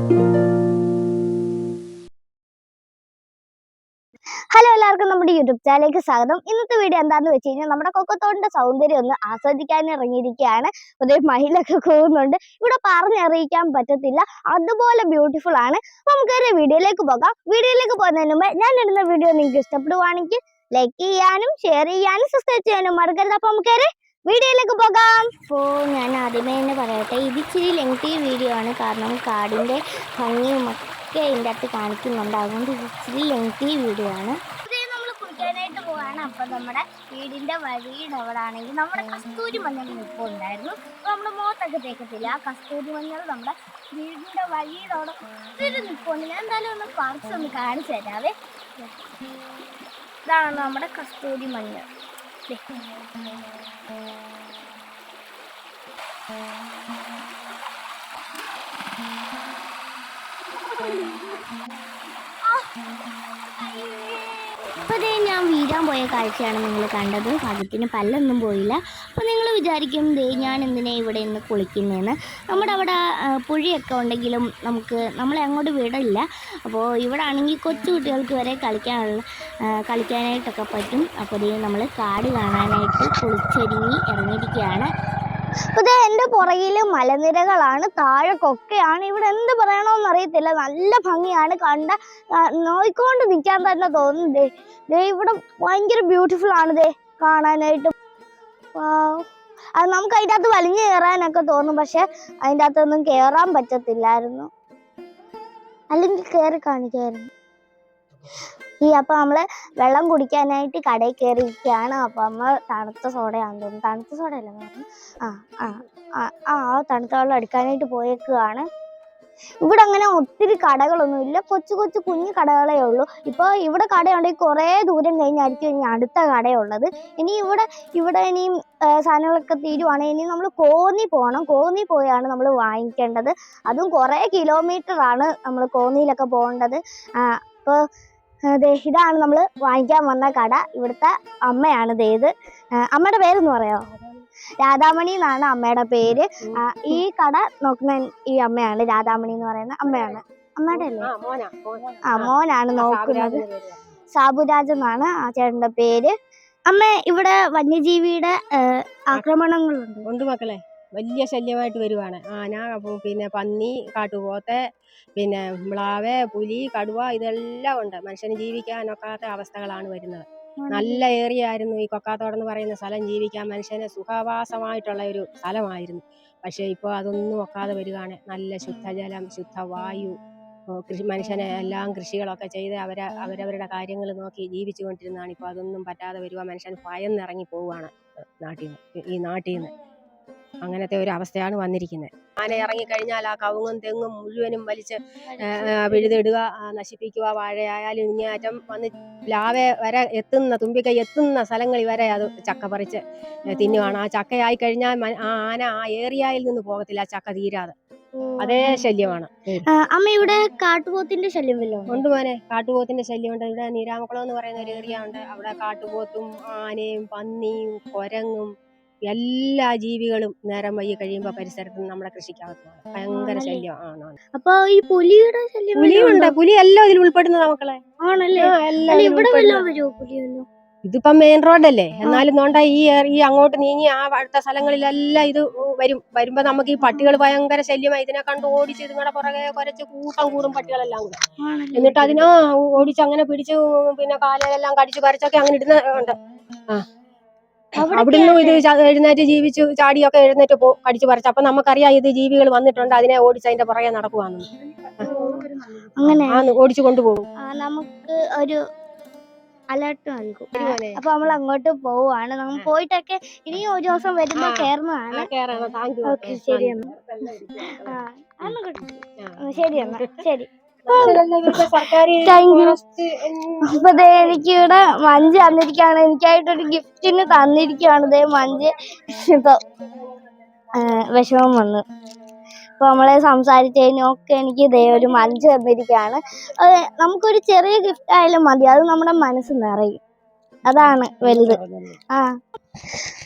Hello, എല്ലാവർക്കും നമ്മുടെ YouTube ചാനലിലേക്ക് സ്വാഗതം. ഇന്നത്തെ വീഡിയോ എന്താണെന്ന് വെച്ച് കഴിഞ്ഞാൽ നമ്മുടെ കൊക്കത്തോടിന്റെ സൗന്ദര്യം ഒന്ന് ആസ്വദിക്കാൻ ഇറങ്ങിയിരിക്കുകയാണ്. അതേ മയിലൊക്കെ കൂവുന്നുണ്ട്. ഇവിടെ പറഞ്ഞറിയിക്കാൻ പറ്റത്തില്ല, അതുപോലെ ബ്യൂട്ടിഫുൾ ആണ്. നമുക്ക് ഒരു വീഡിയോയിലേക്ക് പോകാം. വീഡിയോയിലേക്ക് പോകുന്നതിന് മുമ്പ് ഞാൻ ഇടുന്ന വീഡിയോ നിങ്ങൾക്ക് ഇഷ്ടപ്പെടുവാണെങ്കിൽ ലൈക്ക് ചെയ്യാനും ഷെയർ ചെയ്യാനും സബ്സ്ക്രൈബ് ചെയ്യാനും മറക്കരുത്. അപ്പൊ നമുക്ക് വീഡിയോയിലേക്ക് പോകാം. അപ്പോൾ ഞാൻ ആദ്യമേ തന്നെ പറയട്ടെ, ഇത് ഇച്ചിരി ലെങ്തി വീഡിയോ ആണ്. കാരണം കാടിൻ്റെ ഭംഗിയും ഒക്കെ ഇതിൻ്റെ അകത്ത് കാണിക്കുന്നുണ്ട്. അതുകൊണ്ട് ഇത് ഇച്ചിരി ലെങ്തി വീഡിയോ ആണ്. നമ്മൾ കുളിക്കാനായിട്ട് പോവാണ്. അപ്പം നമ്മുടെ വീടിൻ്റെ വഴിയുടെ അവിടെ ആണെങ്കിൽ നമ്മുടെ കസ്തൂരി മഞ്ഞൾ ഇപ്പോൾ ഉണ്ടായിരുന്നു. അപ്പോൾ നമ്മൾ മുഖത്തൊക്കെ തേക്കത്തില്ല, ആ കസ്തൂരി മഞ്ഞൾ നമ്മുടെ വീടിൻ്റെ വഴിയുടെ അവിടെ ഒത്തിരി നിൽപ്പുണ്ട്. ഞാൻ എന്തായാലും ഒന്ന് പറിച്ചൊന്ന് കാണിച്ചു തരാവേ. ഇതാണ് നമ്മുടെ കസ്തൂരി മഞ്ഞൾ. അപ്പോൾ ഞാൻ വീഴാൻ പോയ കാഴ്ചയാണ് നിങ്ങൾ കണ്ടത്. ഭാഗ്യത്തിന് പല്ലൊന്നും പോയില്ല. അപ്പോൾ നിങ്ങൾ വിചാരിക്കും ഞാൻ എന്തിനാ ഇവിടെ നിന്ന് കുളിക്കുന്നതെന്ന്. നമ്മുടെ അവിടെ പുഴയൊക്കെ ഉണ്ടെങ്കിലും നമ്മളെ അങ്ങോട്ട് വിടില്ല. അപ്പോൾ ഇവിടെ ആണെങ്കിൽ കൊച്ചു കുട്ടികൾക്ക് വരെ കളിക്കാനായിട്ടൊക്കെ പറ്റും. അപ്പോൾ നമ്മൾ കാട് കാണാനായിട്ട് കുളിച്ചൊരുങ്ങി ഇറങ്ങിയിരിക്കുകയാണ്. അപ്പോൾ എൻ്റെ പുറകിൽ മലനിരകളാണ്, താഴെ കൊക്കയാണ്. ഇവിടെ എന്ത് പറയണമെന്ന് അറിയത്തില്ല, നല്ല ഭംഗിയാണ്. നോയിക്കൊണ്ട് നിൽക്കാൻ തന്നെ തോന്നുന്നു. ഇവിടെ ഭയങ്കര ബ്യൂട്ടിഫുൾ ആണ് കാണാനായിട്ട്. അത് നമുക്ക് അതിൻ്റെ അകത്ത് വലിഞ്ഞു കയറാനൊക്കെ തോന്നും, പക്ഷെ അതിൻ്റെ അകത്തൊന്നും കയറാൻ പറ്റത്തില്ലായിരുന്നു. അല്ലെങ്കിൽ കയറി കാണിക്കായിരുന്നു. അപ്പം നമ്മൾ വെള്ളം കുടിക്കാനായിട്ട് കടയിൽ കയറിയിരിക്കുകയാണ്. അപ്പം നമ്മൾ തണുത്ത സോഡയാണെന്ന് തോന്നുന്നു, തണുത്ത സോഡ അല്ല പറഞ്ഞു, തണുത്ത വെള്ളം എടുക്കാനായിട്ട് പോയേക്കുകയാണ്. ഇവിടെ അങ്ങനെ ഒത്തിരി കടകളൊന്നുമില്ല, കൊച്ചു കൊച്ചു കുഞ്ഞു കടകളേ ഉള്ളൂ. ഇപ്പോൾ ഇവിടെ കടയുണ്ടെങ്കിൽ കുറേ ദൂരം കഴിഞ്ഞായിരിക്കും ഇനി അടുത്ത കടയുള്ളത്. ഇനി ഇവിടെ ഇനിയും സാധനങ്ങളൊക്കെ തീരുവാണെങ്കിൽ ഇനി നമ്മൾ കോന്നി പോകണം. കോന്നി പോയാണ് നമ്മൾ വാങ്ങിക്കേണ്ടത്. അതും കുറേ കിലോമീറ്ററാണ് നമ്മൾ കോന്നിയിലൊക്കെ പോകേണ്ടത്. അപ്പോൾ ഇതാണ് നമ്മൾ വാങ്ങിക്കാൻ വന്ന കട. ഇവിടുത്തെ അമ്മയാണ് ഇത്. അമ്മയുടെ പേരെന്ന് പറയാമോ? രാധാമണി എന്നാണ് അമ്മയുടെ പേര്. ഈ കട നോക്കുന്ന ഈ അമ്മയാണ്, രാധാമണി എന്ന് പറയുന്ന അമ്മയാണ്. അമ്മയുടെ അല്ലേ? മോനാണ് നോക്കുന്നത്. സാബുരാജ് എന്നാണ് ആ ചേട്ടന്റെ പേര്. അമ്മ, ഇവിടെ വന്യജീവിയുടെ ആക്രമണങ്ങളുണ്ട് മക്കളെ. വലിയ ശല്യമായിട്ട് വരുവാണ്. ആന, പിന്നെ പന്നി, കാട്ടുപോത്ത്, പിന്നെ മ്ലാവ്, പുലി, കടുവ, ഇതെല്ലാം ഉണ്ട്. മനുഷ്യന് ജീവിക്കാനൊക്കാത്ത അവസ്ഥകളാണ് വരുന്നത്. നല്ല ഏരിയ ആയിരുന്നു ഈ കൊക്കാത്തോടെന്ന് പറയുന്ന സ്ഥലം. ജീവിക്കാൻ മനുഷ്യന് സുഖവാസമായിട്ടുള്ള ഒരു സ്ഥലമായിരുന്നു. പക്ഷേ ഇപ്പോൾ അതൊന്നും ഒക്കാതെ വരികയാണ്. നല്ല ശുദ്ധജലം, ശുദ്ധവായു, മനുഷ്യനെ എല്ലാം കൃഷികളൊക്കെ ചെയ്ത് അവരവരുടെ കാര്യങ്ങൾ നോക്കി ജീവിച്ചു കൊണ്ടിരുന്നതാണ്. ഇപ്പോൾ അതൊന്നും പറ്റാതെ വരിക. മനുഷ്യൻ ഭയന്നിറങ്ങി പോവുകയാണ് ഈ നാട്ടിൽ നിന്ന്. അങ്ങനത്തെ ഒരു അവസ്ഥയാണ് വന്നിരിക്കുന്നത്. ആന ഇറങ്ങിക്കഴിഞ്ഞാൽ ആ കവുങ്ങും തെങ്ങും മുഴുവനും വലിച്ച് പിഴുതിടുക, നശിപ്പിക്കുക. വാഴയായാലും ഇങ്ങേയറ്റം വന്ന് പ്ലാവെ വരെ എത്തുന്ന, തുമ്പിക്കൈ എത്തുന്ന സ്ഥലങ്ങളിൽ വരെ അത് ചക്ക പറിച്ച് തിന്നുകയാണ്. ആ ചക്കയായി കഴിഞ്ഞാൽ ആ ആന ആ ഏരിയയിൽ നിന്ന് പോകത്തില്ല, ചക്ക തീരാതെ. അതേ ശല്യമാണ്. അമ്മ, ഇവിടെ കാട്ടുപോത്തിന്റെ ശല്യം ഉണ്ട് മോനെ. കാട്ടുപോത്തിന്റെ ശല്യമുണ്ട്. ഇവിടെ നീരാമക്കുളം എന്ന് പറയുന്ന ഒരു ഏരിയ ഉണ്ട്. അവിടെ കാട്ടുപോത്തും ആനയും പന്നിയും കുരങ്ങും എല്ലാ ജീവികളും നേരം വൈകി കഴിയുമ്പോൾ പരിസരത്ത് നമ്മുടെ കൃഷിക്കകത്താണ്. ഭയങ്കര ശല്യം. അപ്പൊ ഈ പുലിയുടെ ശല്യം? പുലിയുണ്ട്. പുലി എല്ലാം ഇതിൽ ഉൾപ്പെടുന്ന മക്കളെ. ഇതിപ്പം മെയിൻ റോഡല്ലേ, എന്നാലും നോണ്ട ഈ അങ്ങോട്ട് നീങ്ങി ആ അടുത്ത സ്ഥലങ്ങളിലെല്ലാം ഇത് വരുമ്പോ നമുക്ക് ഈ പട്ടികൾ ഭയങ്കര ശല്യമായി. ഇതിനെ കണ്ട് ഓടിച്ച് ഇതുങ്ങളുടെ പുറകെ കുരച്ച് കൂട്ടം കൂടും പട്ടികളെല്ലാം കൂടെ. എന്നിട്ട് അതിനെ ഓടിച്ച് അങ്ങനെ പിടിച്ച് പിന്നെ കാലെല്ലാം കടിച്ചു പറിച്ചൊക്കെ അങ്ങനെ ഇടുന്നുണ്ട്. അവിടുന്ന് ഇത് എഴുന്നേറ്റ് ജീവിച്ചു ചാടിയൊക്കെ എഴുന്നേറ്റ് കടിച്ചു പറിച്ചു. അപ്പൊ നമുക്കറിയാം ഇത് ജീവികൾ വന്നിട്ടുണ്ട്, അതിനെ ഓടിച്ച് അതിന്റെ പുറകെ നടക്കുവാന്ന്. അങ്ങനെ ഓടിച്ചു കൊണ്ടുപോകും. നമുക്ക് ഒരു അലർട്ട് നൽകും. അപ്പൊ നമ്മൾ അങ്ങോട്ട് പോവാണ്. നമ്മൾ പോയിട്ടൊക്കെ ഇനി ഒരു ദിവസം വരുമ്പോ കേറുന്നതാണ്. ശരി എന്നാ. ശരി. അപ്പൊ എനിക്കിവിടെ മഞ്ച് തന്നിരിക്കുകയാണ്. എനിക്കായിട്ടൊരു ഗിഫ്റ്റിന് തന്നിരിക്കുകയാണ് മഞ്ച്. ഇപ്പൊ വിഷമം വന്നു. അപ്പൊ നമ്മളെ സംസാരിച്ചതിനൊക്കെ എനിക്ക് ഒരു മഞ്ച് തന്നിരിക്കുകയാണ്. നമുക്കൊരു ചെറിയ ഗിഫ്റ്റ് ആയാലും മതി, അത് നമ്മുടെ മനസ്സ് നിറയും. അതാണ് വലുത്.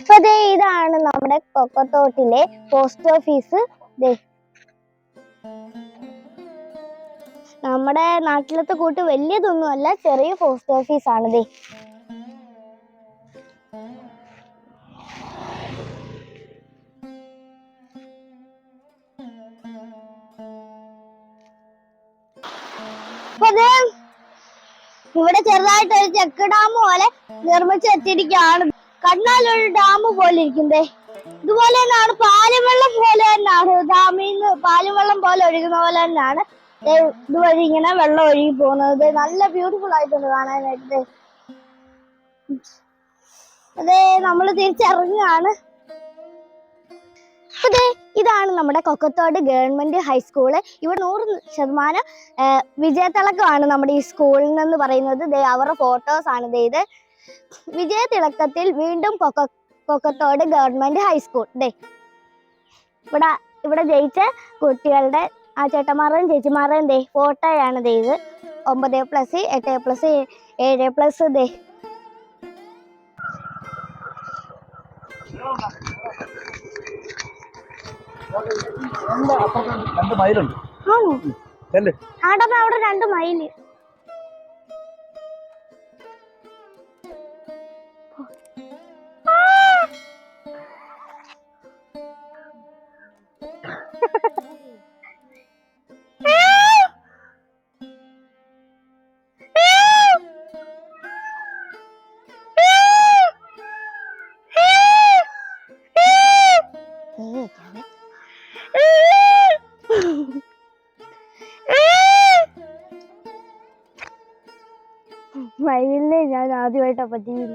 അപ്പൊ ഇതാണ് നമ്മുടെ കൊക്കത്തോട്ടിലെ പോസ്റ്റ് ഓഫീസ്. നമ്മുടെ നാട്ടിലത്തെ കൂട്ട് വലിയതൊന്നുമല്ല, ചെറിയ പോസ്റ്റ് ഓഫീസ് ആണിതേ. ഇവിടെ ചെറുതായിട്ട് ഒരു ചെക്ക് ഡാം പോലെ നിർമ്മിച്ചു വെച്ചിരിക്കുകയാണ്. കണ്ണാലൊരു ഡാം പോലെ ഇരിക്കുന്നേ. ഇതുപോലെ തന്നെയാണ് പാലും വെള്ളം പോലെ തന്നെയാണ്, ഡാമിൽ നിന്ന് പാലും വെള്ളം പോലെ ഒഴുകുന്ന പോലെ തന്നെയാണ് ഇതുവഴി ഇങ്ങനെ വെള്ളം ഒഴുകി പോകുന്നത്. നല്ല ബ്യൂട്ടിഫുൾ ആയിട്ടുണ്ട് കാണാനായിട്ട്. അതെ, നമ്മൾ തിരിച്ചിറങ്ങുകയാണ്. അതെ, ഇതാണ് നമ്മുടെ കൊക്കത്തോട് ഗവൺമെന്റ് ഹൈസ്കൂള്. ഇവിടെ 100% വിജയത്തിളക്കമാണ് നമ്മുടെ ഈ സ്കൂളിൽ നിന്ന് പറയുന്നത്. അവരുടെ ഫോട്ടോസ് ആണ് ഇത്. വിജയതിളക്കത്തിൽ വീണ്ടും കൊക്കത്തോട് ഗവൺമെന്റ് ഹൈസ്കൂൾ. ഇവിടെ ജയിച്ച കുട്ടികളുടെ ആ ചേട്ടന്മാരുടെയും ചേച്ചിമാരുടെയും ഫോട്ടോയാണ് ഇത്. 9+, 8+, 7+. ആണോ? അവിടെ 2 മൈല്. മയിലിനെ ഞാൻ ആദ്യമായിട്ടാ പറ്റിയില്ല.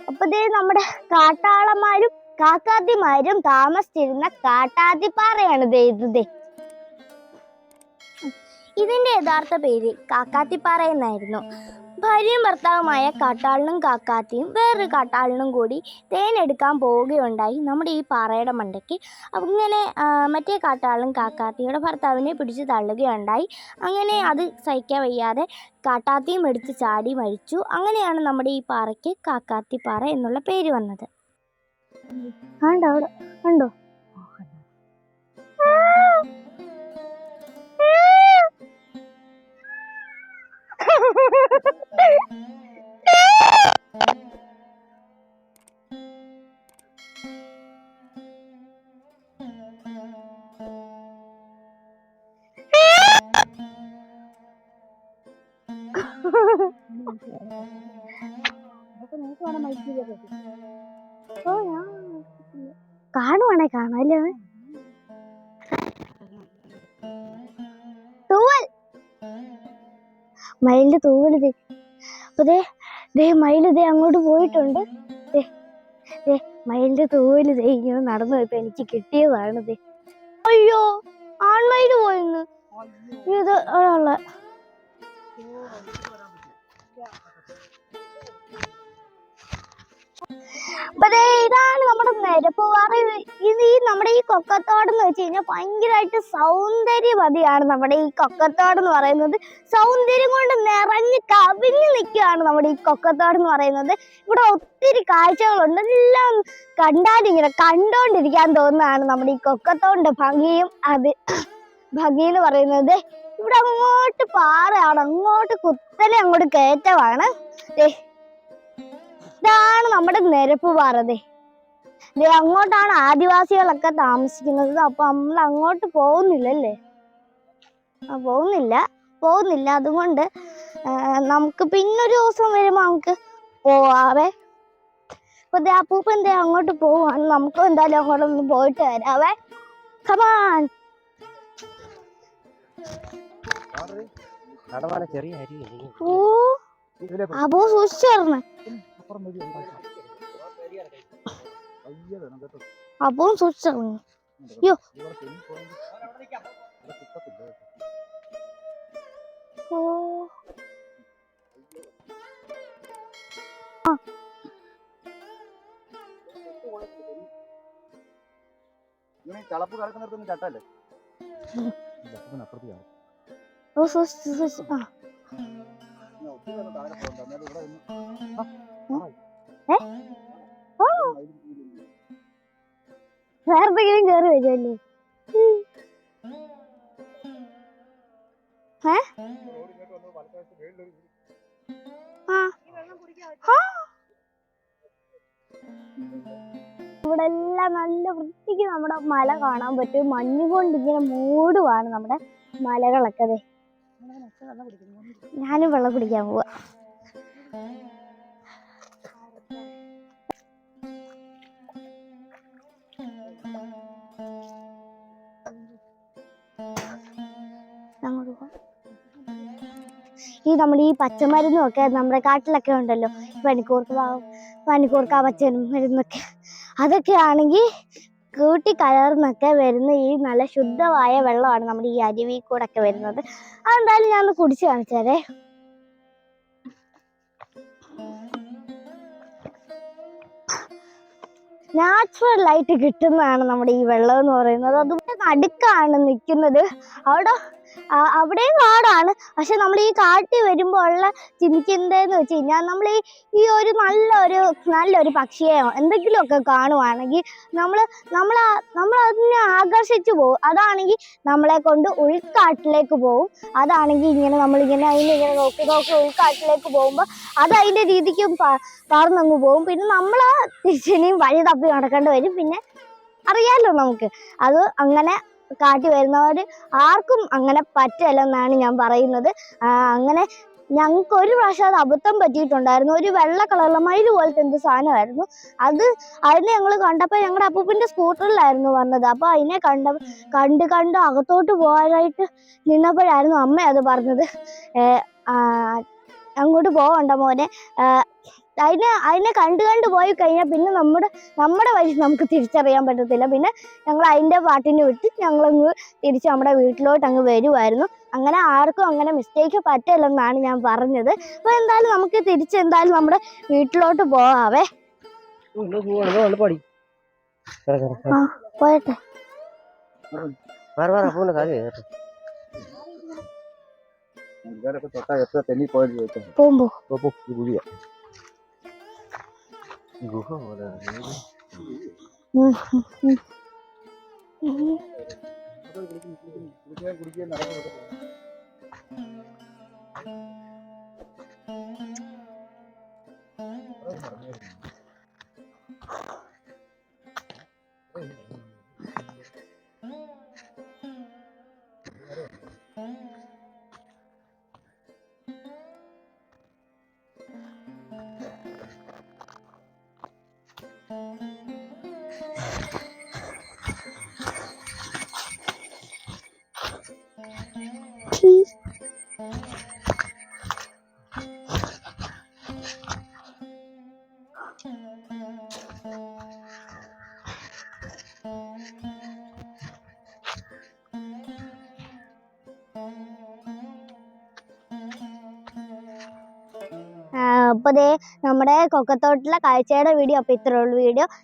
അപ്പൊ നമ്മുടെ കാട്ടാളന്മാരും കാക്കാത്തിമാരും താമസിച്ചിരുന്ന കാട്ടാത്തിപ്പാറയാണ് ഇത്. ഇതിന്റെ യഥാർത്ഥ പേര് കാക്കാത്തിപ്പാറ എന്നായിരുന്നു. ഭാര്യയും ഭർത്താവുമായ കാട്ടാളനും കാക്കാത്തിയും വേറൊരു കാട്ടാളനും കൂടി തേനെടുക്കാൻ പോവുകയുണ്ടായി നമ്മുടെ ഈ പാറയുടെ മണ്ടയ്ക്ക്. അങ്ങനെ മറ്റേ കാട്ടാളനും കാക്കാത്തിയുടെ ഭർത്താവിനെ പിടിച്ച് തള്ളുകയുണ്ടായി. അങ്ങനെ അത് സഹിക്കാൻ വയ്യാതെ കാട്ടാത്തിയും എടുത്ത് ചാടി മരിച്ചു. അങ്ങനെയാണ് നമ്മുടെ ഈ പാറയ്ക്ക് കാക്കാത്തിപ്പാറ എന്നുള്ള പേര് വന്നത്. കണ്ടോ? കാണുവാണേ കാണാല്ലേ. തൂവൽ, മയിലിന്റെ തൂവല്. അപ്പൊ മയില് അങ്ങോട്ട് പോയിട്ടുണ്ട്. മയിലിന്റെ തൂവല് ഇങ്ങനെ നടന്നു പോയപ്പോ എനിക്ക് കിട്ടിയതാണിത്. അയ്യോ, ആൺമയില് പോയിന്ന്. ഇത് ഉള്ള ഇതാണ് നമ്മുടെ നിരപ്പുപാറ. ഇത് നമ്മുടെ ഈ കൊക്കത്തോട് എന്ന് വെച്ച് കഴിഞ്ഞാൽ ഭയങ്കരമായിട്ട് സൗന്ദര്യവതിയാണ്. നമ്മുടെ ഈ കൊക്കത്തോട് എന്ന് പറയുന്നത് സൗന്ദര്യം കൊണ്ട് നിറഞ്ഞ് കവിഞ്ഞു നിൽക്കുകയാണ് നമ്മുടെ ഈ കൊക്കത്തോട് എന്ന് പറയുന്നത്. ഇവിടെ ഒത്തിരി കാഴ്ചകളുണ്ട്. എല്ലാം കണ്ടാലിങ്ങനെ കണ്ടോണ്ടിരിക്കാൻ തോന്നുന്നതാണ് നമ്മുടെ ഈ കൊക്കത്തോടിന്റെ ഭംഗി എന്ന് പറയുന്നത്. ഇവിടെ അങ്ങോട്ട് പാറയാണ്, അങ്ങോട്ട് കുത്തനെ അങ്ങോട്ട് കയറ്റമാണ്. ഇതാണ് നമ്മുടെ നിരപ്പ് പാറ. അങ്ങോട്ടാണ് ആദിവാസികളൊക്കെ താമസിക്കുന്നത്. അപ്പൊ നമ്മൾ അങ്ങോട്ട് പോകുന്നില്ലല്ലേ? പോകുന്നില്ല. അതുകൊണ്ട് നമുക്ക് പിന്നൊരു ദിവസം വരുമ്പോ നമുക്ക് പോവാവേ. അപ്പൊ അപ്പൂപ്പൻ അങ്ങോട്ട് പോവാണ്. നമുക്ക് എന്തായാലും അങ്ങോട്ടൊന്ന് പോയിട്ട് വരാവേ. കമാൻ. അപ്പോ സൂക്ഷിച്ചേർന്ന്. അപ്പോ സൂക്ഷിച്ചേർന്ന്. അയ്യോ, ചളപ്പ് കിടക്കുന്നിടത്തൊന്നും ചട്ടല്ലേ? ഓ വേറെന്തെങ്കിലും കേറി വരുമല്ലേ? ഇവിടെ എല്ലാം നല്ല വൃത്തിക്ക് നമ്മുടെ മല കാണാൻ പറ്റും. മഞ്ഞ് കൊണ്ട് ഇങ്ങനെ മൂടുവാണ് നമ്മുടെ മലകളൊക്കെ. അതെ, ഞാനും വെള്ളം കുടിക്കാൻ പോവാ. ഈ നമ്മുടെ ഈ പച്ചമരുന്നും ഒക്കെ നമ്മുടെ കാട്ടിലൊക്കെ ഉണ്ടല്ലോ, പനിക്കൂർക്ക പച്ചമരുന്നൊക്കെ, അതൊക്കെ ആണെങ്കിൽ കൂട്ടി കലർന്നൊക്കെ വരുന്ന ഈ നല്ല ശുദ്ധമായ വെള്ളമാണ് നമ്മുടെ ഈ അരുവിയിൽ കൂടെ ഒക്കെ വരുന്നത്. അതെന്തായാലും ഞാൻ ഒന്ന് കുടിച്ചു കാണിച്ചാലേ. നാച്ചുറൽ ആയിട്ട് കിട്ടുന്നതാണ് നമ്മുടെ ഈ വെള്ളം എന്ന് പറയുന്നത്. അതുപോലെ നടുക്കാണ് നിൽക്കുന്നത്. അവിടെയും കാടാണ്. പക്ഷെ നമ്മൾ ഈ കാട്ടിൽ വരുമ്പോൾ ഉള്ള ചിന്തിക്കുന്നതെന്ന് വെച്ച് കഴിഞ്ഞാൽ, നമ്മൾ ഈ ഒരു നല്ലൊരു പക്ഷിയെയോ എന്തെങ്കിലുമൊക്കെ കാണുവാണെങ്കിൽ നമ്മൾ അതിനെ ആകർഷിച്ചു പോകും. അതാണെങ്കിൽ നമ്മളെ കൊണ്ട് ഉൾക്കാട്ടിലേക്ക് പോകും. അതാണെങ്കിൽ നമ്മളിങ്ങനെ അതിനെ നോക്കി ഉൾക്കാട്ടിലേക്ക് പോകുമ്പോൾ അത് അതിൻ്റെ രീതിക്കും പറന്നങ്ങ് പോകും. പിന്നെ നമ്മൾ തിരിച്ചിനെയും വഴി തപ്പി നടക്കേണ്ടി വരും. പിന്നെ അറിയാലോ നമുക്ക് അത്. അങ്ങനെ കാട്ടി വരുന്നവർ ആർക്കും അങ്ങനെ പറ്റില്ലെന്നാണ് ഞാൻ പറയുന്നത്. അങ്ങനെ ഞങ്ങൾക്ക് ഒരു പ്രാവശ്യം അത് അബദ്ധം പറ്റിയിട്ടുണ്ടായിരുന്നു. ഒരു വെള്ള കളറിലെ മയിൽ പോലത്തെ എന്ത് സാധനമായിരുന്നു അതിനെ ഞങ്ങൾ കണ്ടപ്പോൾ ഞങ്ങളുടെ അപ്പൂപ്പൻ്റെ സ്കൂട്ടറിലായിരുന്നു വന്നത്. അപ്പോൾ അതിനെ കണ്ട് അകത്തോട്ട് പോകാനായിട്ട് നിന്നപ്പോഴായിരുന്നു അമ്മ അത് പറഞ്ഞത്, അങ്ങോട്ട് പോകണ്ട മോനെ, അതിനെ കണ്ടു പോയി കഴിഞ്ഞാൽ പിന്നെ നമ്മുടെ വഴി നമുക്ക് തിരിച്ചറിയാൻ പറ്റത്തില്ല. പിന്നെ ഞങ്ങൾ അതിൻ്റെ പാട്ടിന് വിട്ട് ഞങ്ങളങ്ങ് തിരിച്ച് നമ്മുടെ വീട്ടിലോട്ട് അങ്ങ് വരുമായിരുന്നു. അങ്ങനെ ആർക്കും അങ്ങനെ മിസ്റ്റേക്ക് പറ്റില്ലെന്നാണ് ഞാൻ പറഞ്ഞത്. അപ്പോൾ എന്തായാലും നമുക്ക് തിരിച്ചെന്തായാലും നമ്മുടെ വീട്ടിലോട്ട് പോകാവേ. പോയട്ടെ. പോകുമ്പോ ഗുഹ പോലെ അപ്പോൾ ദേ നമ്മുടെ കൊക്കത്തോട്ടിലെ കാഴ്ചയുടെ വീഡിയോ അപ്പോൾ ഇത്രയേ ഉള്ളൂ.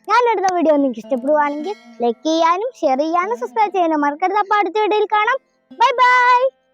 ഞാനെടുത്ത വീഡിയോ നിങ്ങൾക്ക് ഇഷ്ടപ്പെടുവാണെങ്കിൽ ലൈക്ക് ചെയ്യാനും ഷെയർ ചെയ്യാനും സബ്സ്ക്രൈബ് ചെയ്യാനും മറക്കരുത്. അപ്പോൾ അടുത്ത വീഡിയോയിൽ കാണാം. Bye bye.